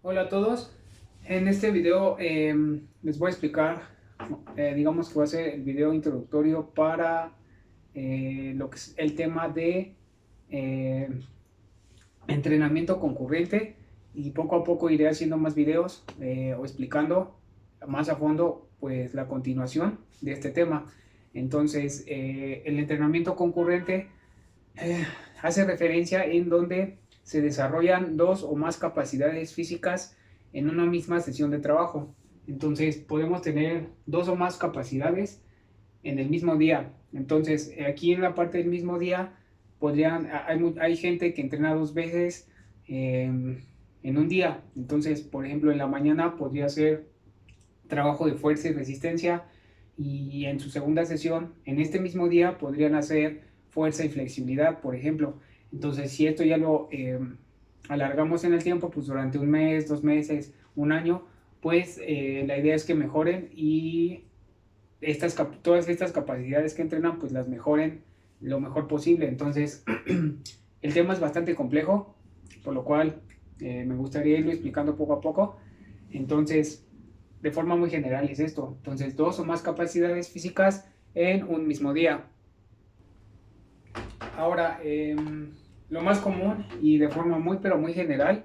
Hola a todos, en este video les voy a explicar, digamos que va a ser el video introductorio para lo que es el tema de eh, entrenamiento concurrente, y poco a poco iré haciendo más videos o explicando más a fondo pues la continuación de este tema. Entonces el entrenamiento concurrente eh, hace referencia en donde se desarrollan dos o más capacidades físicas en una misma sesión de trabajo. Entonces podemos tener dos o más capacidades en el mismo día. Entonces aquí en la parte del mismo día hay gente que entrena dos veces en un día. Entonces, por ejemplo, en la mañana podría ser trabajo de fuerza y resistencia, y en su segunda sesión, en este mismo día, podrían hacer fuerza y flexibilidad, por ejemplo. Entonces, si esto ya lo alargamos en el tiempo, pues durante un mes, 2 meses, un año, pues la idea es que mejoren y todas estas capacidades que entrenan, pues las mejoren lo mejor posible. Entonces, el tema es bastante complejo, por lo cual me gustaría irlo explicando poco a poco. Entonces, de forma muy general es esto. Entonces, dos o más capacidades físicas en un mismo día. Ahora, lo más común y de forma muy pero muy general,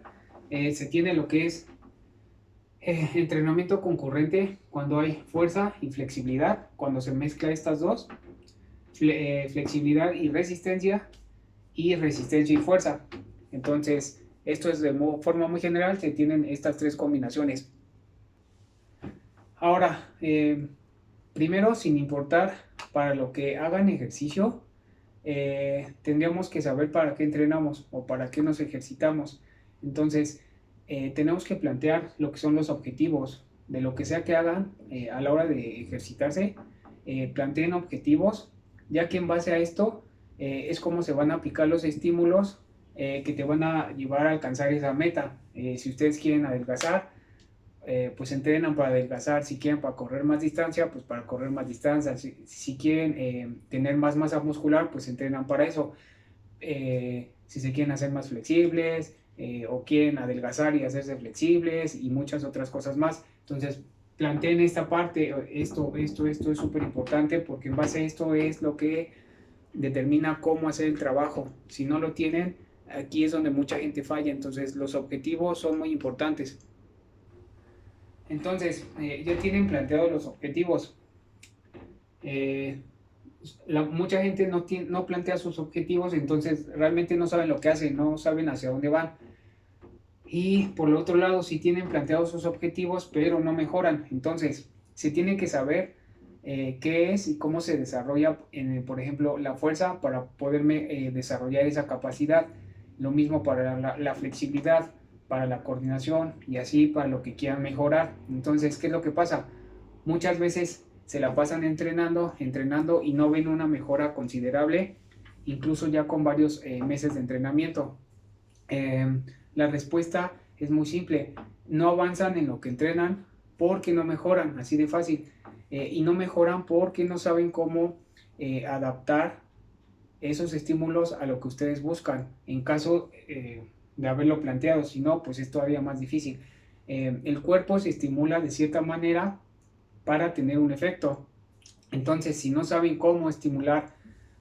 se tiene lo que es entrenamiento concurrente cuando hay fuerza y flexibilidad, cuando se mezcla estas dos, flexibilidad y resistencia y fuerza. Entonces, esto es de forma muy general, se tienen estas tres combinaciones. Ahora, primero, sin importar para lo que hagan ejercicio, tendríamos que saber para qué entrenamos o para qué nos ejercitamos. Entonces, tenemos que plantear lo que son los objetivos de lo que sea que hagan a la hora de ejercitarse. Planteen objetivos, ya que en base a esto es como se van a aplicar los estímulos que te van a llevar a alcanzar esa meta. Si ustedes quieren adelgazar, pues entrenan para adelgazar. Si quieren para correr más distancia, pues para correr más distancia. Si quieren tener más masa muscular, pues entrenan para eso. Si se quieren hacer más flexibles o quieren adelgazar y hacerse flexibles y muchas otras cosas más. Entonces, planteen esta parte. Esto es súper importante, porque en base a esto es lo que determina cómo hacer el trabajo. Si no lo tienen, aquí es donde mucha gente falla. Entonces, los objetivos son muy importantes. Entonces, ya tienen planteados los objetivos. Eh, Mucha gente no plantea sus objetivos, entonces realmente no saben lo que hacen, no saben hacia dónde van. Y por el otro lado, sí tienen planteados sus objetivos, pero no mejoran. Entonces, se tiene que saber qué es y cómo se desarrolla, por ejemplo, la fuerza para poder desarrollar esa capacidad. Lo mismo para la flexibilidad, para la coordinación y así para lo que quieran mejorar. Entonces, ¿qué es lo que pasa? Muchas veces se la pasan entrenando, entrenando y no ven una mejora considerable, incluso ya con varios meses de entrenamiento. Eh, la respuesta es muy simple: no avanzan en lo que entrenan porque no mejoran, así de fácil. Y no mejoran porque no saben cómo adaptar esos estímulos a lo que ustedes buscan, en caso de haberlo planteado. Si no, pues es todavía más difícil. El cuerpo se estimula de cierta manera para tener un efecto. Entonces, si no saben cómo estimular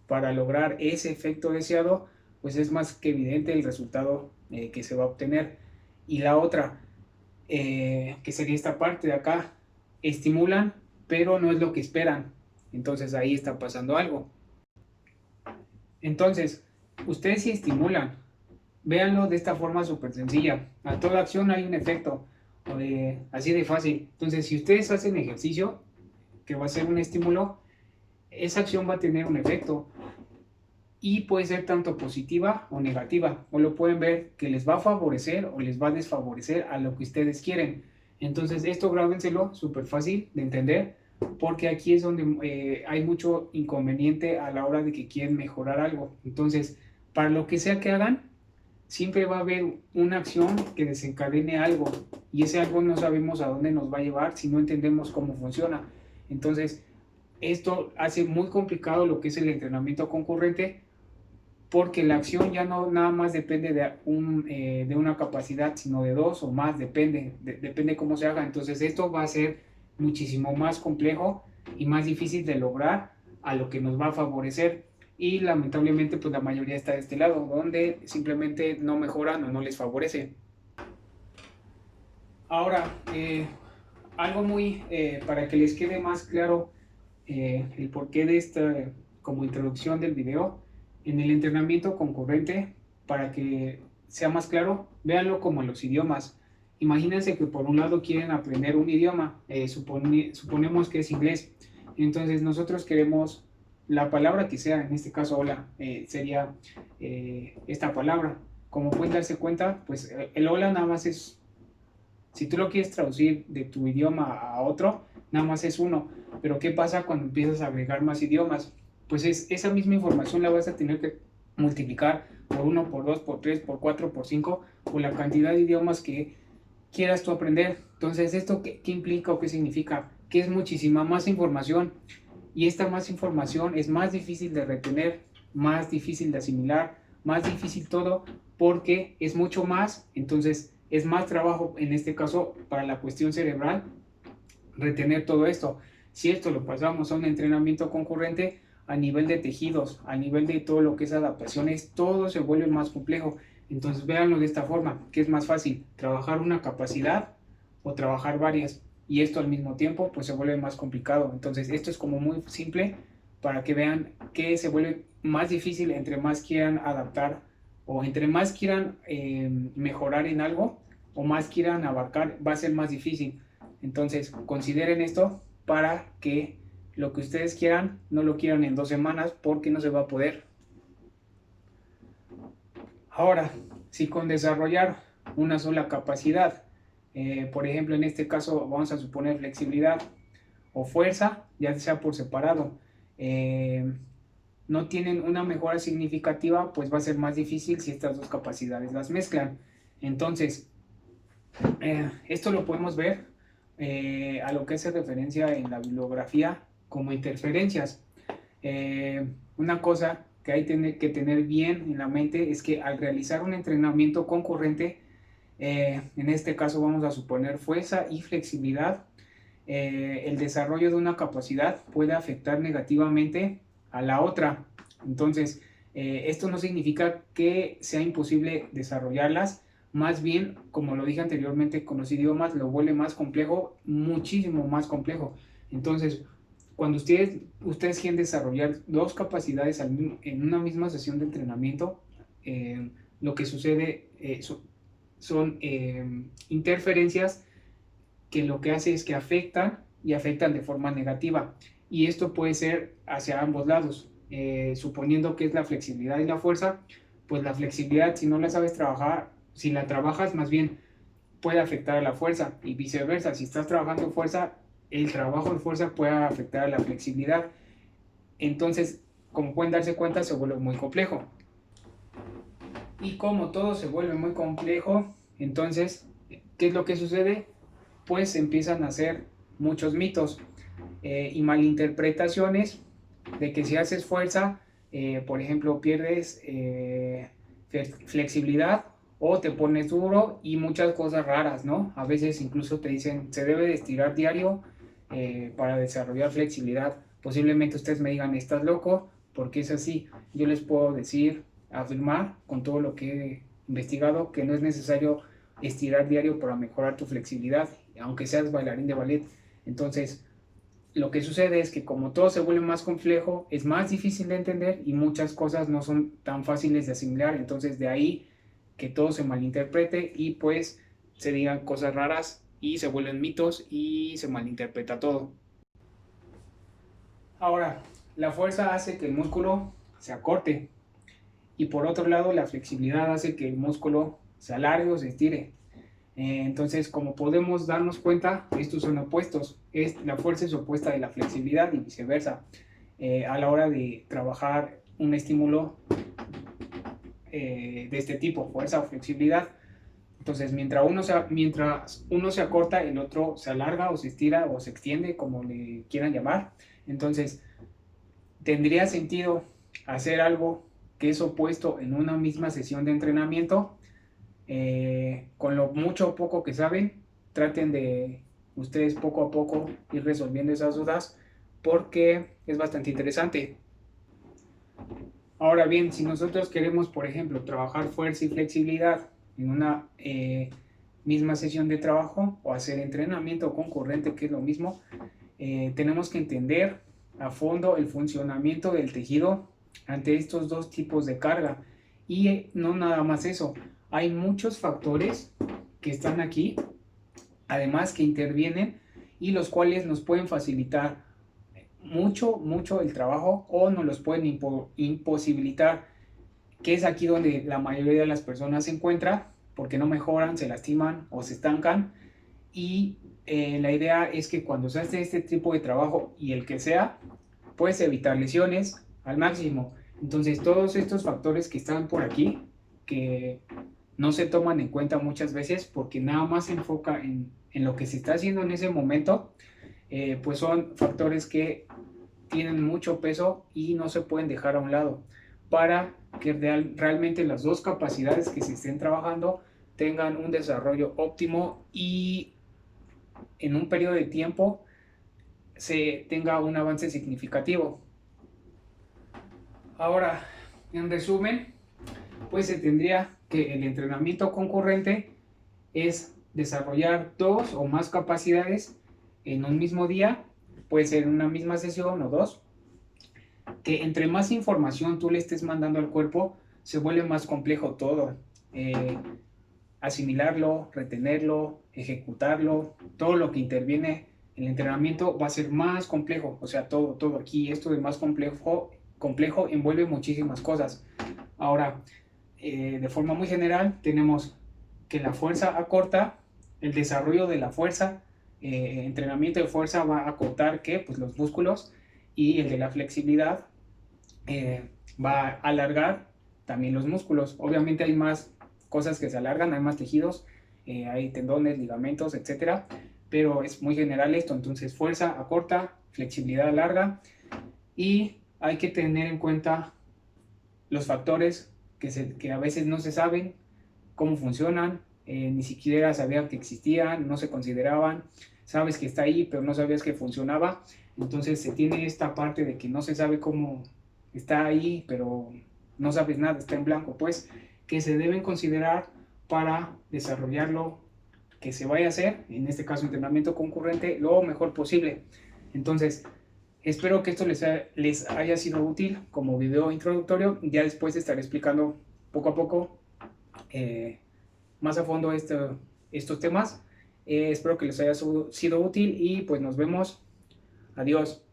para lograr ese efecto deseado, pues es más que evidente el resultado que se va a obtener. Y la otra, que sería esta parte de acá: estimulan, pero no es lo que esperan. Entonces ahí está pasando algo. Entonces, ustedes sí estimulan. Véanlo de esta forma súper sencilla. A toda acción hay un efecto, así de fácil. Entonces, si ustedes hacen ejercicio, que va a ser un estímulo, esa acción va a tener un efecto, y puede ser tanto positiva o negativa, o lo pueden ver que les va a favorecer o les va a desfavorecer a lo que ustedes quieren. Entonces, esto grábenselo, súper fácil de entender, porque aquí es donde hay mucho inconveniente a la hora de que quieren mejorar algo. Entonces, para lo que sea que hagan, siempre va a haber una acción que desencadene algo, y ese algo no sabemos a dónde nos va a llevar si no entendemos cómo funciona. Entonces, esto hace muy complicado lo que es el entrenamiento concurrente, porque la acción ya no nada más depende de una capacidad, sino de dos o más, depende cómo se haga. Entonces esto va a ser muchísimo más complejo y más difícil de lograr a lo que nos va a favorecer. Y lamentablemente pues la mayoría está de este lado, donde simplemente no mejoran o no les favorece. Ahora, algo muy para que les quede más claro el porqué de esta como introducción del video, en el entrenamiento concurrente, para que sea más claro, véanlo como en los idiomas. Imagínense que por un lado quieren aprender un idioma, suponemos que es inglés, entonces nosotros queremos la palabra que sea, en este caso hola, sería esta palabra. Como pueden darse cuenta, pues el hola nada más es, si tú lo quieres traducir de tu idioma a otro, nada más es uno. Pero ¿qué pasa cuando empiezas a agregar más idiomas? Pues esa misma información la vas a tener que multiplicar por uno, por dos, por tres, por cuatro, por cinco, por la cantidad de idiomas que quieras tú aprender. Entonces, ¿esto qué implica o qué significa? Que es muchísima más información, y esta más información es más difícil de retener, más difícil de asimilar, más difícil todo, porque es mucho más. Entonces es más trabajo, en este caso para la cuestión cerebral, retener todo esto. Si esto lo pasamos a un entrenamiento concurrente, a nivel de tejidos, a nivel de todo lo que es adaptaciones, todo se vuelve más complejo. Entonces véanlo de esta forma, que es más fácil trabajar una capacidad o trabajar varias, y esto al mismo tiempo pues se vuelve más complicado. Entonces esto es como muy simple para que vean que se vuelve más difícil entre más quieran adaptar, o entre más quieran mejorar en algo, o más quieran abarcar, va a ser más difícil. Entonces consideren esto para que lo que ustedes quieran no lo quieran en 2 semanas, porque no se va a poder. Ahora, si con desarrollar una sola capacidad, por ejemplo en este caso vamos a suponer flexibilidad o fuerza, ya sea por separado, no tienen una mejora significativa, pues va a ser más difícil si estas dos capacidades las mezclan. Entonces, esto lo podemos ver a lo que hace referencia en la bibliografía como interferencias. Una cosa que hay que tener bien en la mente es que al realizar un entrenamiento concurrente, en este caso vamos a suponer fuerza y flexibilidad, el desarrollo de una capacidad puede afectar negativamente a la otra. Entonces, esto no significa que sea imposible desarrollarlas, más bien, como lo dije anteriormente, con los idiomas lo vuelve más complejo, muchísimo más complejo. Entonces, cuando ustedes quieren desarrollar dos capacidades en una misma sesión de entrenamiento, lo que sucede son interferencias que lo que hace es que afectan, y afectan de forma negativa. Y esto puede ser hacia ambos lados. Suponiendo que es la flexibilidad y la fuerza, pues la flexibilidad, si no la sabes trabajar, si la trabajas más bien, puede afectar a la fuerza, y viceversa. Si estás trabajando fuerza, el trabajo de fuerza puede afectar a la flexibilidad. Entonces, como pueden darse cuenta, se vuelve muy complejo. Y como todo se vuelve muy complejo, entonces, ¿qué es lo que sucede? Pues empiezan a hacer muchos mitos y malinterpretaciones de que si haces fuerza, por ejemplo, pierdes flexibilidad o te pones duro, y muchas cosas raras, ¿no? A veces incluso te dicen, se debe de estirar diario para desarrollar flexibilidad. Posiblemente ustedes me digan, estás loco, porque es así. Yo les puedo decir, afirmar con todo lo que he investigado, que no es necesario estirar diario para mejorar tu flexibilidad, aunque seas bailarín de ballet. Entonces, lo que sucede es que como todo se vuelve más complejo, es más difícil de entender y muchas cosas no son tan fáciles de asimilar. Entonces, de ahí que todo se malinterprete y pues se digan cosas raras y se vuelven mitos y se malinterpreta todo. Ahora, la fuerza hace que el músculo se acorte, y por otro lado la flexibilidad hace que el músculo se alargue o se estire. Entonces, como podemos darnos cuenta, estos son opuestos. La fuerza es opuesta de la flexibilidad y viceversa. A la hora de trabajar un estímulo de este tipo, fuerza o flexibilidad, entonces mientras uno se acorta, el otro se alarga o se estira o se extiende, como le quieran llamar. Entonces, tendría sentido hacer algo que es opuesto en una misma sesión de entrenamiento. Con lo mucho o poco que saben, traten de ustedes poco a poco ir resolviendo esas dudas porque es bastante interesante. Ahora bien, si nosotros queremos, por ejemplo, trabajar fuerza y flexibilidad en una misma sesión de trabajo o hacer entrenamiento concurrente, que es lo mismo, tenemos que entender a fondo el funcionamiento del tejido ante estos dos tipos de carga. Y no nada más eso, hay muchos factores que están aquí, además que intervienen y los cuales nos pueden facilitar mucho el trabajo o nos los pueden imposibilitar, que es aquí donde la mayoría de las personas se encuentra porque no mejoran, se lastiman o se estancan. Y la idea es que cuando se hace este tipo de trabajo y el que sea, puedes evitar lesiones al máximo. Entonces todos estos factores que están por aquí, que no se toman en cuenta muchas veces porque nada más se enfoca en lo que se está haciendo en ese momento, pues son factores que tienen mucho peso y no se pueden dejar a un lado para que realmente las dos capacidades que se estén trabajando tengan un desarrollo óptimo y en un periodo de tiempo se tenga un avance significativo. Ahora, en resumen, pues se tendría que el entrenamiento concurrente es desarrollar dos o más capacidades en un mismo día, puede ser en una misma sesión o dos, que entre más información tú le estés mandando al cuerpo, se vuelve más complejo todo. Asimilarlo, retenerlo, ejecutarlo, todo lo que interviene en el entrenamiento va a ser más complejo. O sea, todo aquí, esto de más complejo envuelve muchísimas cosas. Ahora, de forma muy general, tenemos que la fuerza acorta, el desarrollo de la fuerza, entrenamiento de fuerza va a acortar que pues los músculos, y el de la flexibilidad va a alargar también los músculos. Obviamente hay más cosas que se alargan, hay más tejidos, hay tendones, ligamentos, etcétera, pero es muy general esto. Entonces fuerza acorta, flexibilidad alarga, y hay que tener en cuenta los factores que a veces no se saben cómo funcionan, ni siquiera sabían que existían, no se consideraban, sabes que está ahí pero no sabías que funcionaba. Entonces se tiene esta parte de que no se sabe cómo está ahí pero no sabes nada, está en blanco, pues, que se deben considerar para desarrollarlo, que se vaya a hacer, en este caso entrenamiento concurrente, lo mejor posible. Entonces espero que esto les haya sido útil como video introductorio. Ya después estaré explicando poco a poco más a fondo estos temas. Espero que les haya sido útil y pues nos vemos. Adiós.